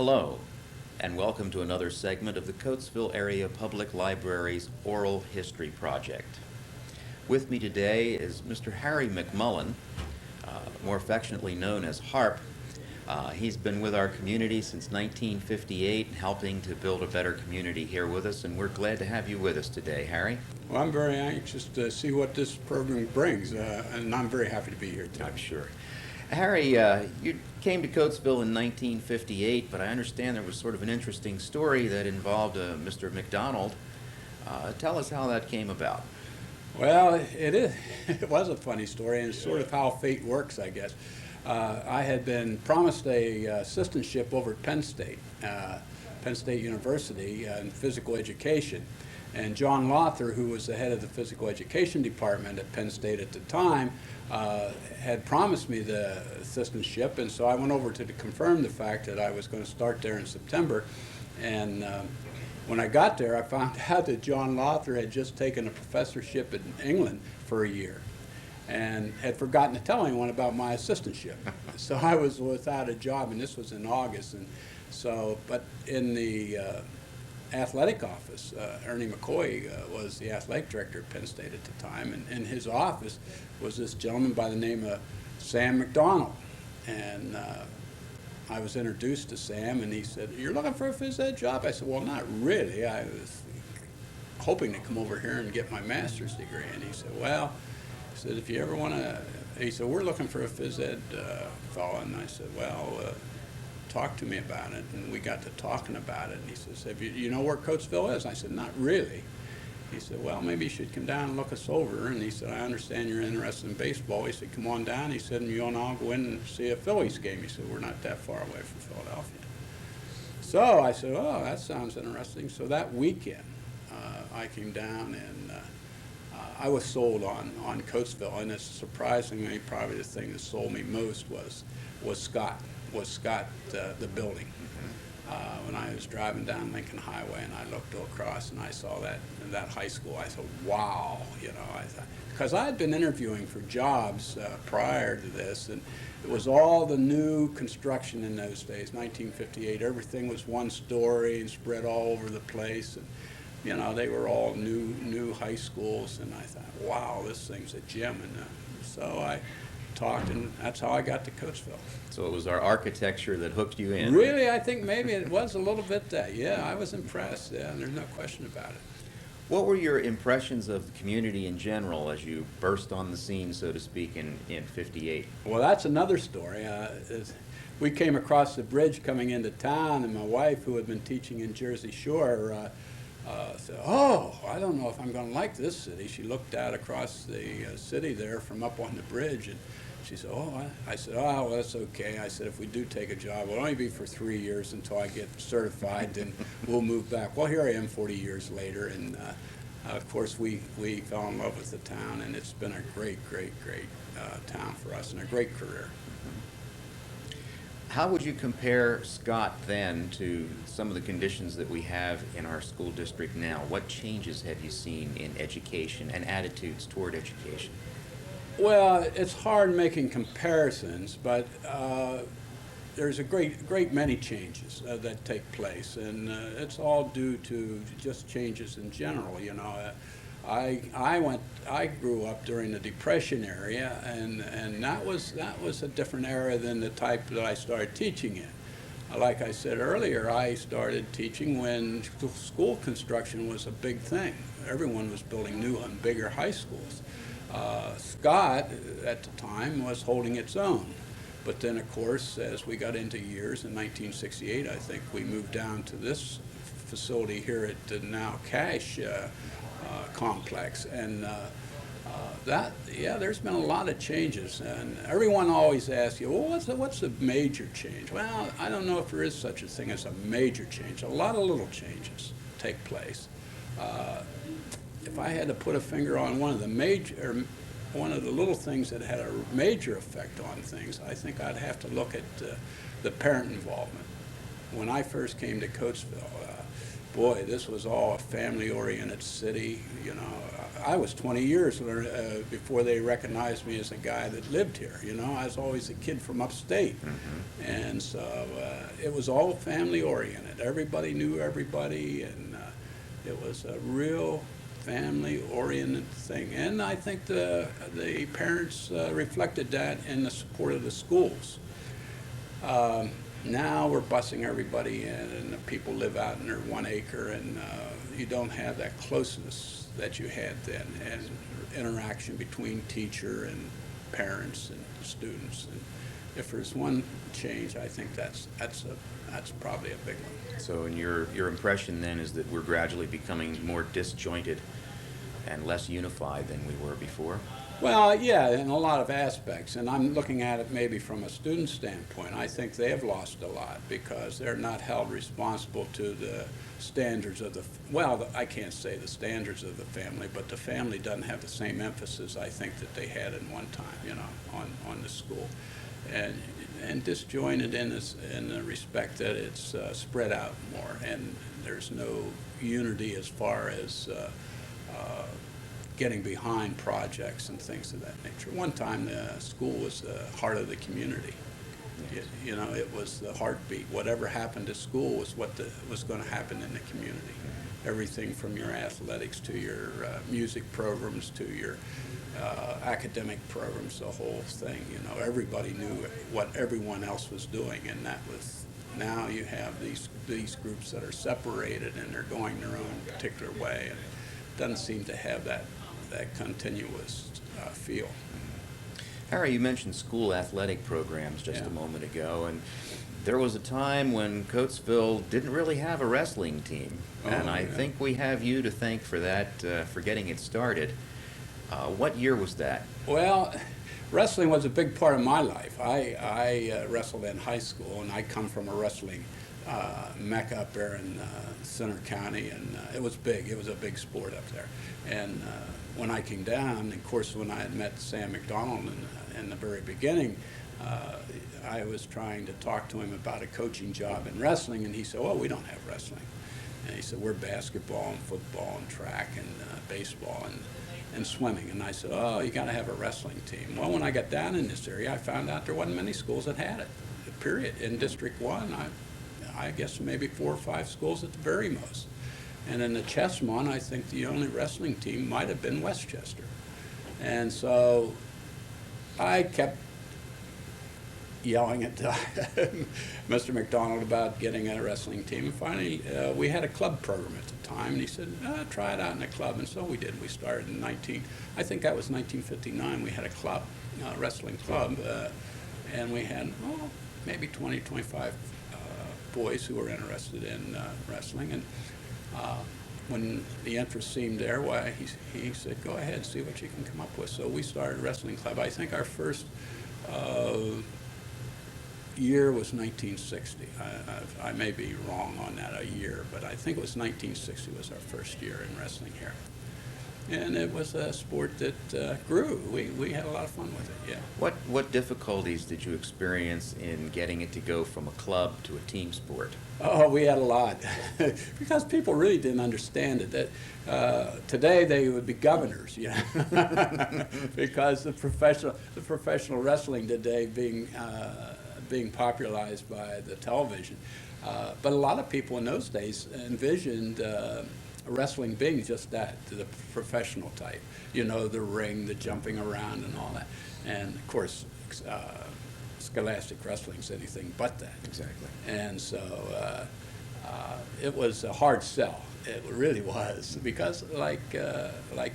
Hello, and welcome to another segment of the Coatesville Area Public Library's Oral History Project. With me today is Mr. Harry McMullen, more affectionately known as Harp. He's been with our community since 1958, helping to build a better community here with us, and we're glad to have you with us today, Harry. Well, I'm very anxious to see what this program brings, and I'm very happy to be here today. I'm sure. Harry, you came to Coatesville in 1958, but I understand there was sort of an interesting story that involved Mr. McDonald. Tell us how that came about. Well, it was a funny story, and it's sort of how fate works, I guess. I had been promised a assistantship over at Penn State University in physical education. And John Lothar, who was the head of the physical education department at Penn State at the time, had promised me the assistantship, and so I went over to confirm the fact that I was going to start there in September. And when I got there, I found out that John Lothar had just taken a professorship in England for a year and had forgotten to tell anyone about my assistantship. So I was without a job, and this was in August. And so, but in the athletic office, Ernie McCoy was the athletic director at Penn State at the time, and in his office was this gentleman by the name of Sam McDonald. And I was introduced to Sam, and he said, "You're looking for a phys ed job?" I said, "Well, not really. I was hoping to come over here and get my master's degree." And he said, "Well," he said, "if you ever want to," he said, "we're looking for a phys ed fellow." And I said, "Well, talk to me about it." And we got to talking about it, and he says, you know where Coatesville is?" I said, "Not really." He said, "Well, maybe you should come down and look us over." And he said, "I understand you're interested in baseball." He said, "Come on down." He said, "And you and I'll go in and see a Phillies game." He said, "We're not that far away from Philadelphia." So I said, "Oh, that sounds interesting." So that weekend, I came down, and I was sold on Coatesville. And it's surprisingly, probably the thing that sold me most was Scott. The building. When I was driving down Lincoln Highway and I looked across and I saw that high school, I thought, wow, I thought, because I had been interviewing for jobs prior to this, and it was all the new construction in those days, 1958. Everything was one story and spread all over the place, and they were all new high schools, and I thought, wow, this thing's a gem. And so I talked, and that's how I got to Coatesville. So it was our architecture that hooked you in. Really, I think maybe it was a little bit that. Yeah, I was impressed. Yeah, there's no question about it. What were your impressions of the community in general as you burst on the scene, so to speak, in 58? Well, that's another story. We came across the bridge coming into town, and my wife, who had been teaching in Jersey Shore, said, "Oh, I don't know if I'm going to like this city." She looked out across the city there from up on the bridge, and she said, "Oh," I said, "Oh, well, that's okay." I said, "If we do take a job, it'll only be for 3 years until I get certified, then we'll move back." Well, here I am 40 years later, and of course we fell in love with the town, and it's been a great town for us and a great career. How would you compare Scott then to some of the conditions that we have in our school district now? What changes have you seen in education and attitudes toward education? Well, it's hard making comparisons, but there's a great many changes that take place, and it's all due to just changes in general. I grew up during the Depression era, and that was a different era than the type that I started teaching in. Like I said earlier, I started teaching when school construction was a big thing. Everyone was building new and bigger high schools. Scott, at the time, was holding its own. But then, of course, as we got into years, in 1968, I think, we moved down to this facility here at the now Cash complex. And there's been a lot of changes. And everyone always asks you, well, what's the major change? Well, I don't know if there is such a thing as a major change. A lot of little changes take place. If I had to put a finger on one of the little things that had a major effect on things, I think I'd have to look at the parent involvement. When I first came to Coatesville, boy, this was all a family-oriented city. You know, I was 20 years before they recognized me as a guy that lived here. You know, I was always a kid from upstate. And so it was all family-oriented. Everybody knew everybody, and it was a real family-oriented thing. And I think the parents reflected that in the support of the schools. Now we're busing everybody in, and the people live out in their 1 acre, and you don't have that closeness that you had then, and interaction between teacher and parents and students. And if there's one change, I think that's probably a big one. So in your impression then is that we're gradually becoming more disjointed and less unified than we were before? Well, yeah, in a lot of aspects, and I'm looking at it maybe from a student standpoint. I think they have lost a lot because they're not held responsible to the standards of the, well, I can't say the standards of the family, but the family doesn't have the same emphasis, I think, that they had in one time, you know, on the school. And disjointed in the respect that it's spread out more, and there's no unity as far as getting behind projects and things of that nature. One time the school was the heart of the community. You know, it was the heartbeat. Whatever happened to school was what was going to happen in the community. Everything from your athletics to your music programs to your academic programs, the whole thing. You know, everybody knew what everyone else was doing, and that was. Now you have these groups that are separated and they're going their own particular way, and it doesn't seem to have that continuous feel. Harry, you mentioned school athletic programs just a moment ago, and there was a time when Coatesville didn't really have a wrestling team, and I think we have you to thank for that, for getting it started. What year was that? Well, wrestling was a big part of my life. I wrestled in high school, and I come from a wrestling mecca up there in Center County, and it was big. It was a big sport up there. And when I came down, of course, when I had met Sam McDonald in the very beginning, I was trying to talk to him about a coaching job in wrestling, and he said, "Well, we don't have wrestling." And he said, "We're basketball and football and track and baseball and swimming." And I said, "Oh, you got to have a wrestling team." Well, when I got down in this area, I found out there wasn't many schools that had it, period. In District 1, I guess maybe 4 or 5 schools at the very most. And in the Chessmont, I think the only wrestling team might have been Westchester. And so I kept yelling at Mr. McDonald about getting a wrestling team. And finally, we had a club program at the time, and he said, try it out in a club. And so we did. We started in I think that was 1959. We had a club, wrestling club, and we had maybe 20, 25 boys who were interested in wrestling. And when the interest seemed there, why, he said, "Go ahead, see what you can come up with." So we started a wrestling club. I think our first year was 1960. I may be wrong on that, a year, but I think it was 1960 was our first year in wrestling here. And it was a sport that grew. We had a lot of fun with it, yeah. What difficulties did you experience in getting it to go from a club to a team sport? Oh, we had a lot, because people really didn't understand it. That today they would be governors, you know, because the professional wrestling today being popularized by the television. But a lot of people in those days envisioned wrestling being just that, the professional type. You know, the ring, the jumping around and all that. And of course, scholastic wrestling's anything but that. Exactly. And so it was a hard sell. It really was, because like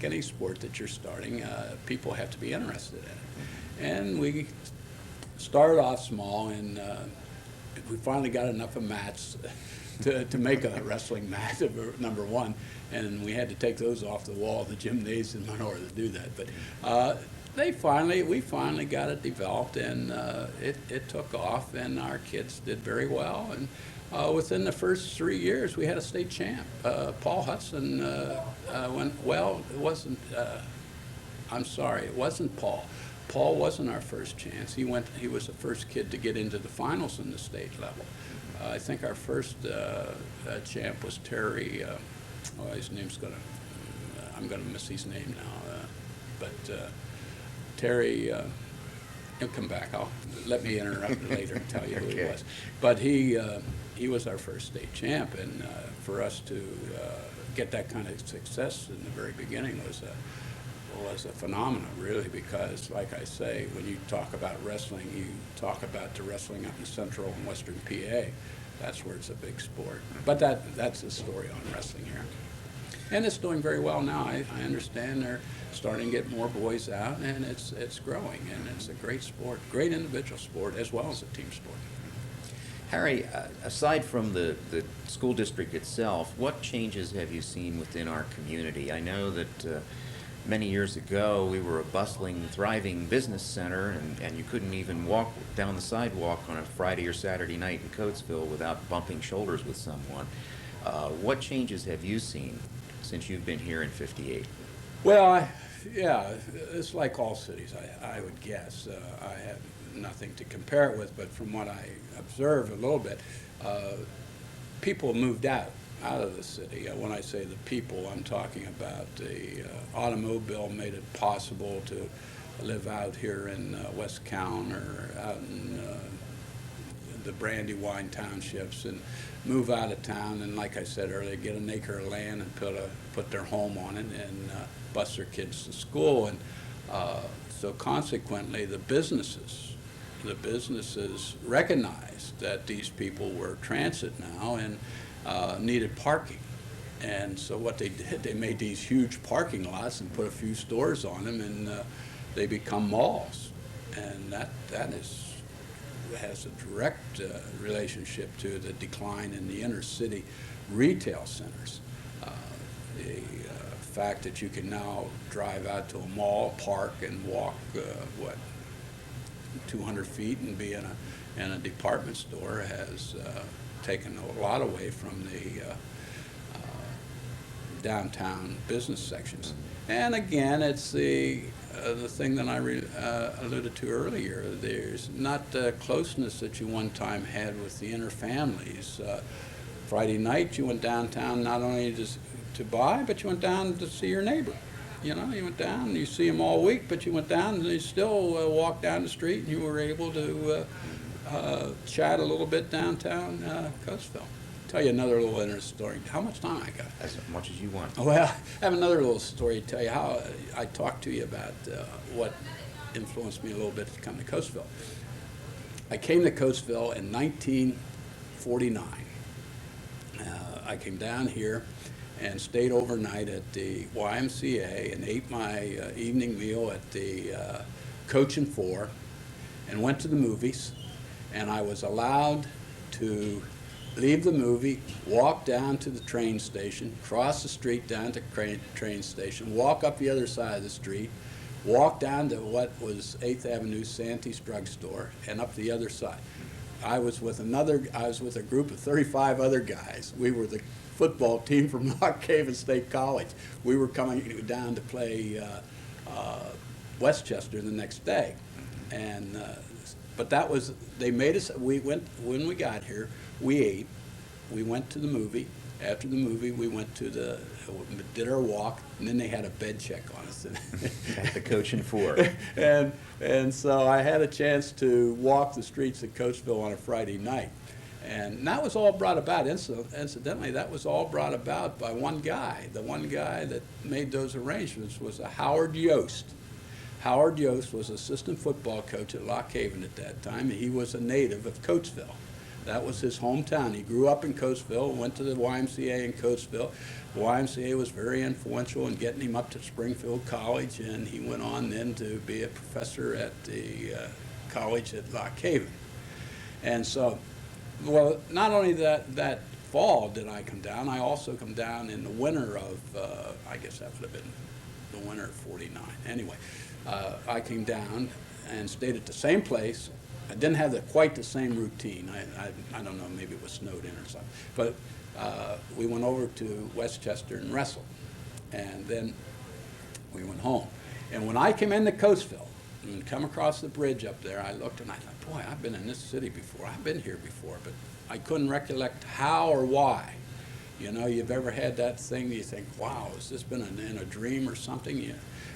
any sport that you're starting, people have to be interested in it. And we started off small, and we finally got enough of mats to make a wrestling mat, number one, and we had to take those off the wall of the gymnasium in order to do that. But we finally got it developed, and it took off, and our kids did very well. And within the first 3 years, we had a state champ. Paul Hudson went, well, it wasn't, I'm sorry, it wasn't Paul. Paul wasn't our first chance. He was the first kid to get into the finals in the state level. I think our first champ was Terry. His name's I'm gonna miss his name now. But Terry, he'll come back. Let me interrupt it later and tell you who he was. But he was our first state champ, and for us to get that kind of success in the very beginning was a phenomenon, really, because, like I say, when you talk about wrestling, you talk about the wrestling up in central and western PA. That's where it's a big sport. But that's the story on wrestling here. And it's doing very well now. I understand they're starting to get more boys out, and it's growing, and it's a great sport, great individual sport, as well as a team sport. Harry, aside from the school district itself, what changes have you seen within our community? I know that many years ago we were a bustling, thriving business center, and you couldn't even walk down the sidewalk on a Friday or Saturday night in Coatesville without bumping shoulders with someone. What changes have you seen since you've been here in '58? Well, yeah, it's like all cities, I would guess. I have nothing to compare it with, but from what I observe a little bit, people moved out of the city. When I say the people, I'm talking about the automobile made it possible to live out here in West County or out in the Brandywine townships and move out of town, and like I said earlier, get an acre of land and put their home on it and bus their kids to school. And so consequently, the businesses recognized that these people were transit now and needed parking. And so what they did, they made these huge parking lots and put a few stores on them, and they become malls. And that has a direct relationship to the decline in the inner city retail centers. The fact that you can now drive out to a mall, park, and walk 200 feet and be in a department store has taken a lot away from the downtown business sections. And again, it's the thing that I alluded to earlier. There's not the closeness that you one time had with the inner families. Friday night, you went downtown not only to buy, but you went down to see your neighbor. You know, you went down, you see them all week, but you went down and you still walked down the street, and you were able to chat a little bit downtown Coatesville. Tell you another little interesting story. How much time I got? As much as you want. Well, I have another little story to tell you how I talked to you about what influenced me a little bit to come to Coatesville. I came to Coatesville in 1949. I came down here and stayed overnight at the YMCA and ate my evening meal at the Coach and Four and went to the movies, and I was allowed to leave the movie, walk down to the train station, cross the street down to the train station, walk up the other side of the street, walk down to what was 8th Avenue Santee's drugstore, and up the other side. I was with a group of 35 other guys. We were the football team from Lock Haven State College. We were coming down to play Westchester the next day. And but that was, they made us, we went, when we got here, we ate, we went to the movie. After the movie, we went to did our walk, and then they had a bed check on us. At the Coach and Four. And so I had a chance to walk the streets of Coatesville on a Friday night. And that was all brought about, incidentally, that was all brought about by one guy. The one guy that made those arrangements was a Howard Yost. Howard Yost was assistant football coach at Lock Haven at that time, and he was a native of Coatesville. That was his hometown. He grew up in Coatesville, went to the YMCA in Coatesville. The YMCA was very influential in getting him up to Springfield College, and he went on then to be a professor at the college at Lock Haven. And so, well, not only that fall did I come down, I also come down in the winter of, I guess that would have been the winter of '49. Anyway, I came down and stayed at the same place. I didn't have quite the same routine. I don't know, maybe it was snowed in or something. But we went over to Westchester and wrestled. And then we went home. And when I came into Coatesville, and come across the bridge up there, I looked and I thought, boy, I've been in this city before. I've been here before, but I couldn't recollect how or why. You know, you've ever had that thing you think, wow, has this been in a dream or something? Yeah.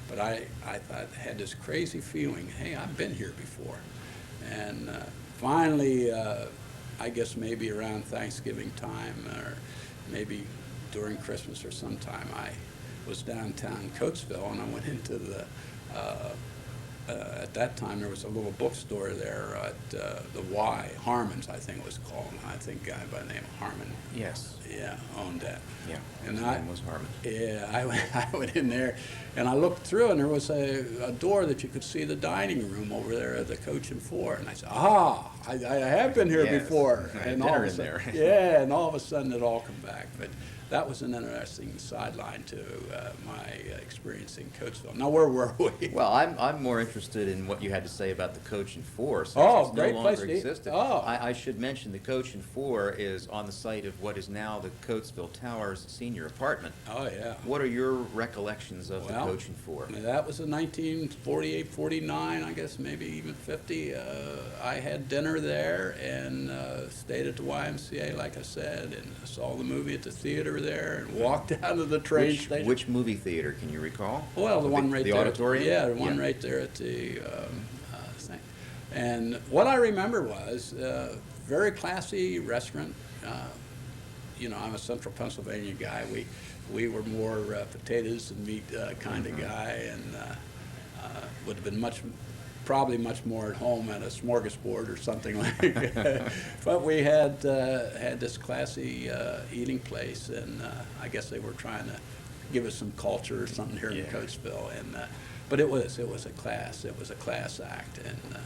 But I thought, had this crazy feeling, hey, I've been here before. And finally, I guess maybe around Thanksgiving time or maybe during Christmas or sometime, I was downtown Coatesville and I went into the at that time, there was a little bookstore there at the Y, Harmon's, I think it was called. I think a guy by the name of Harmon. Yes. Yeah, owned that. Yeah, and his name was Harmon. Yeah, I went in there, and I looked through, and there was a door that you could see the dining room over there at the Coach and Four. And I said, I have been here Yes. before. I had And dinner all of a in sudden, there. yeah, and all of a sudden it all come back. But that was an interesting sideline to my experience in Coatesville. Now, where were we? Well, I'm more interested in what you had to say about the Coach and Four, since Oh, it's great no place longer to eat. existed. Oh. I should mention the Coach and Four is on the site of what is now the Coatesville Towers Senior Apartment. Oh, yeah. What are your recollections of Well, the Coach and Four? That was in 1948, 49, I guess, maybe even 50. I had dinner there and stayed at the YMCA, like I said, and saw the movie at the theater there and walked down to the train station. Which movie theater, can you recall? Well, the one right the there. auditorium? Yeah, the one right there at the thing. And what I remember was very classy restaurant. You know, I'm a Central Pennsylvania guy. We were more potatoes and meat kind of guy, and would have been probably much more at home at a smorgasbord or something like that. But we had this classy eating place, and I guess they were trying to give us some culture or something here in Coatesville. And but it was a class act, and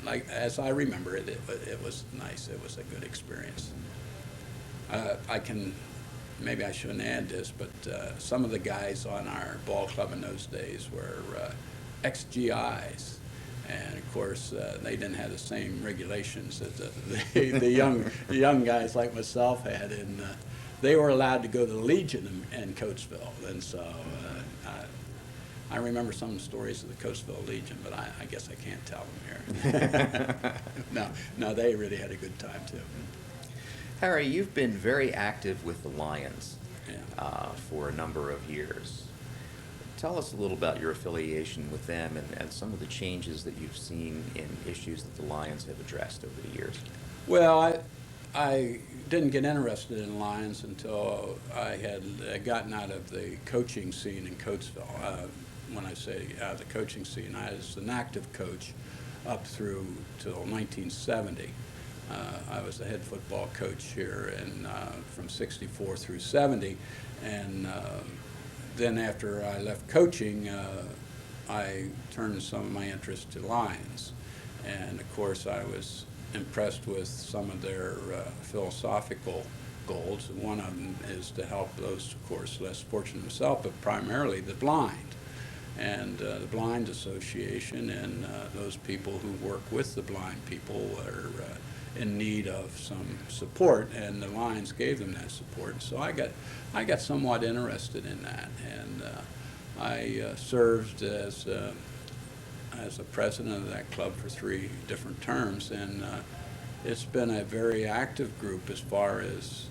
like as I remember it, it was nice. It was a good experience. Maybe I shouldn't add this, but some of the guys on our ball club in those days were ex-GIs. And of course, they didn't have the same regulations that the young guys like myself had. And they were allowed to go to the Legion in Coatesville. And so I remember some stories of the Coatesville Legion, but I guess I can't tell them here. No, they really had a good time, too. Harry, you've been very active with the Lions Yeah. for a number of years. Tell us a little about your affiliation with them and some of the changes that you've seen in issues that the Lions have addressed over the years. Well, I didn't get interested in Lions until I had gotten out of the coaching scene in Coatesville. When I say out of the coaching scene, I was an active coach up through till 1970. I was the head football coach here and from 64 through 70. And then after I left coaching, I turned some of my interest to Lions. And of course, I was impressed with some of their philosophical goals. One of them is to help those, of course, less fortunate themselves, but primarily the blind. And the Blind Association and those people who work with the blind people are in need of some support, and the Lions gave them that support. So I got somewhat interested in that, and I served as a president of that club for 3 different terms, and it's been a very active group as far as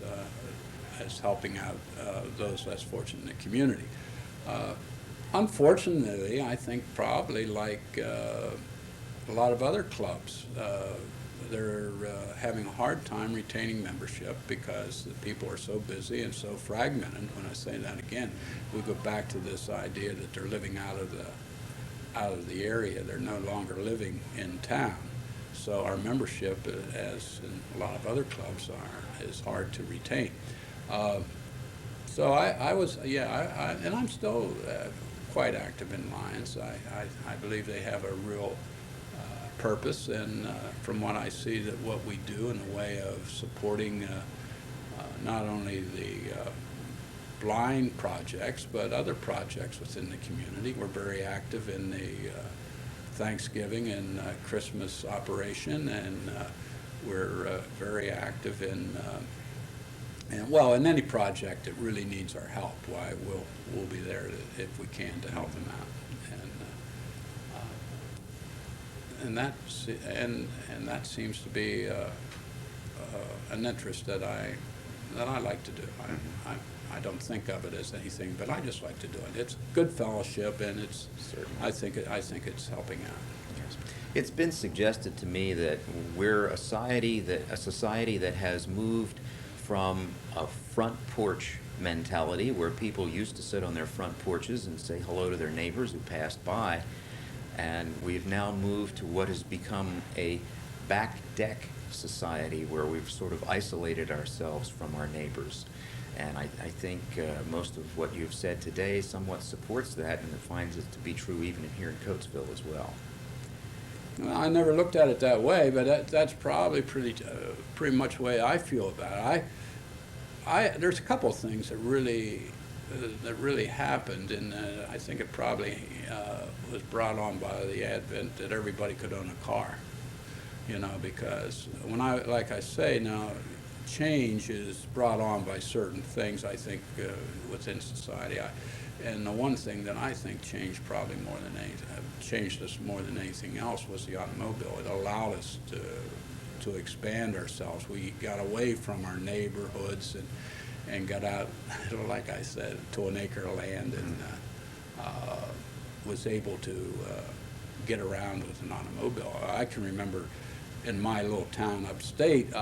helping out those less fortunate in the community. Unfortunately, I think probably like a lot of other clubs, they're having a hard time retaining membership because the people are so busy and so fragmented. When I say that again, we go back to this idea that they're living out of the area. They're no longer living in town. So our membership, as in a lot of other clubs is hard to retain. So I was, and I'm still quite active in Lions. I believe they have a real purpose, and from what I see, that what we do in the way of supporting not only the blind projects, but other projects within the community. We're very active in the Thanksgiving and Christmas operation, and we're very active in in any project that really needs our help. Why we'll be there if we can to help them out. And that seems to be an interest that I like to do. I don't think of it as anything, but I just like to do it. It's good fellowship, and I think it's helping out. Yes. It's been suggested to me that we're a society that has moved from a front porch mentality where people used to sit on their front porches and say hello to their neighbors who passed by, and we've now moved to what has become a back deck society where we've sort of isolated ourselves from our neighbors. And I think most of what you've said today somewhat supports that, and it finds it to be true even here in Coatesville as well. Well, I never looked at it that way, but that's probably pretty much the way I feel about it. There's a couple of things that really happened, and I think it probably was brought on by the advent that everybody could own a car. Because like I say now, change is brought on by certain things, I think, within society. And the one thing that I think changed probably changed us more than anything else was the automobile. It allowed us to expand ourselves. We got away from our neighborhoods and got out, like I said, to an acre of land, and was able to get around with an automobile. I can remember in my little town upstate,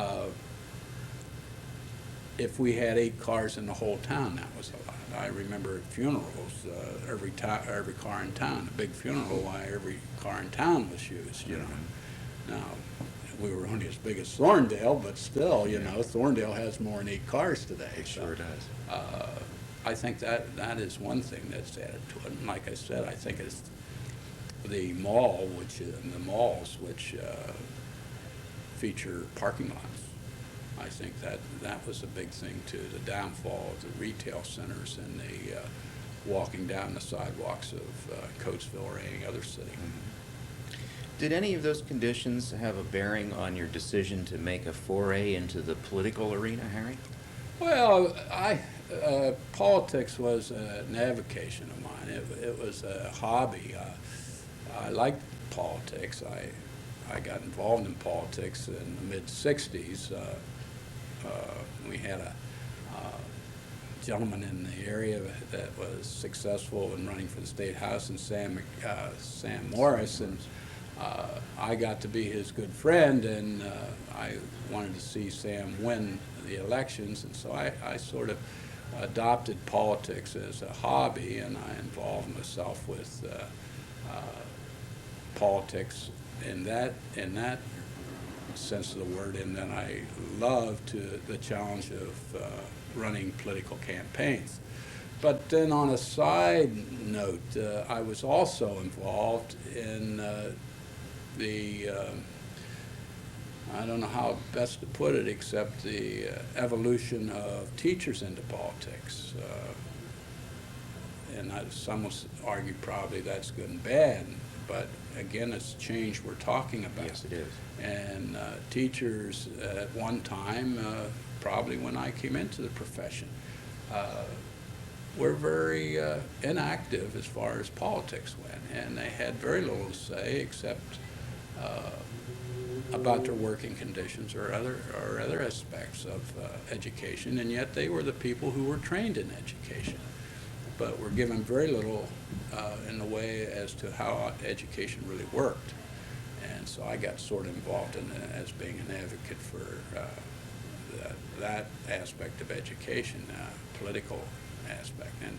if we had 8 cars in the whole town, that was a lot. I remember at funerals, every car in town, a big funeral, why every car in town was used, Now, we were only as big as Thorndale, but still, Thorndale has more than 8 cars today. It sure does. I think that is one thing that's added to it. And like I said, I think it's the malls, which feature parking lots. I think that was a big thing too, the downfall of the retail centers and the walking down the sidewalks of Coatesville or any other city. Mm-hmm. Did any of those conditions have a bearing on your decision to make a foray into the political arena, Harry? Well, politics was an avocation of mine. It was a hobby. I liked politics. I got involved in politics in the mid-'60s. We had a gentleman in the area that was successful in running for the state house, and Sam Morris, and I got to be his good friend, and I wanted to see Sam win the elections, and so I sort of adopted politics as a hobby, and I involved myself with politics in that sense of the word, and then I loved the challenge of running political campaigns. But then on a side note, I was also involved in I don't know how best to put it except the evolution of teachers into politics. And some will argue probably that's good and bad, but again, it's change we're talking about. Yes, it is. And teachers at one time, probably when I came into the profession, were very inactive as far as politics went, and they had very little to say except about their working conditions or other aspects of education, and yet they were the people who were trained in education, but were given very little in the way as to how education really worked. And so I got sort of involved in it as being an advocate for that aspect of education, political aspect. And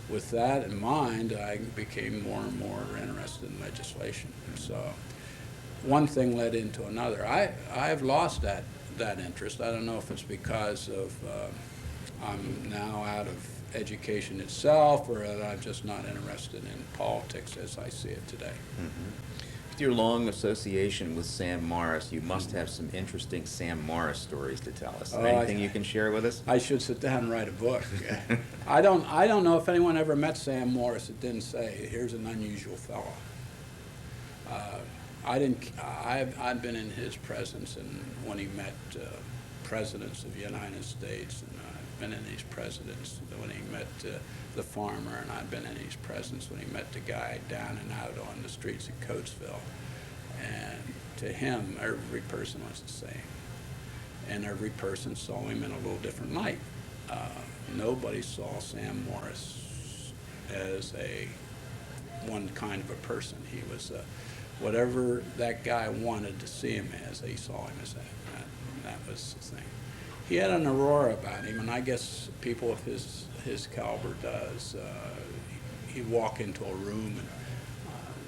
with that in mind, I became more and more interested in legislation. And so one thing led into another. I've lost that interest. I don't know if it's because of I'm now out of education itself, or that I'm just not interested in politics as I see it today. Mm-hmm. With your long association with Sam Morris, you must have some interesting Sam Morris stories to tell us. Anything you can share with us? I should sit down and write a book. I don't know if anyone ever met Sam Morris that didn't say, here's an unusual fellow. I've been in his presence, and when he met presidents of the United States, and I've been in his presence when he met the farmer, and I've been in his presence when he met the guy down and out on the streets of Coatesville. And to him, every person was the same. And every person saw him in a little different light. Nobody saw Sam Morris as one kind of a person. He was whatever that guy wanted to see him as, he saw him as that. That was the thing. He had an aurora about him, and I guess people of his caliber does. He'd walk into a room and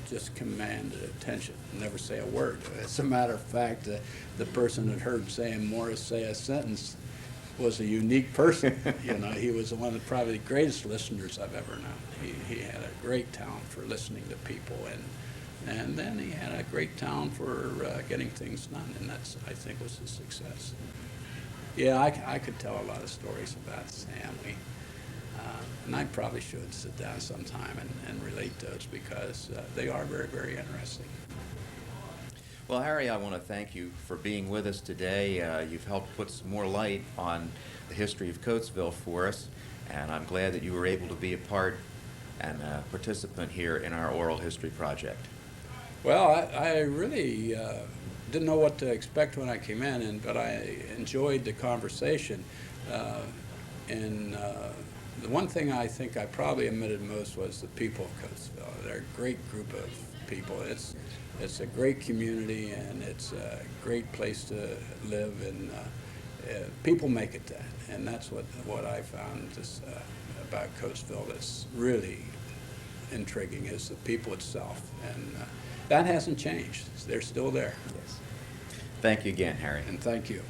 just commanded attention, never say a word. As a matter of fact, the person that heard Sam Morris say a sentence was a unique person. You know, he was one of the probably greatest listeners I've ever known. He had a great talent for listening to people, and then he had a great talent for getting things done, and that's, I think, was his success. Yeah, I could tell a lot of stories about Sam. And I probably should sit down sometime and relate those, because they are very, very interesting. Well, Harry, I want to thank you for being with us today. You've helped put some more light on the history of Coatesville for us, and I'm glad that you were able to be a part and a participant here in our oral history project. Well, I really didn't know what to expect when I came in, but I enjoyed the conversation. The one thing I think I probably omitted most was the people of Coatesville. They're a great group of people. It's a great community, and it's a great place to live, and people make it that. And that's what I found about Coatesville that's really intriguing, is the people itself. And that hasn't changed. They're still there. Yes. Thank you again, Harry. And thank you.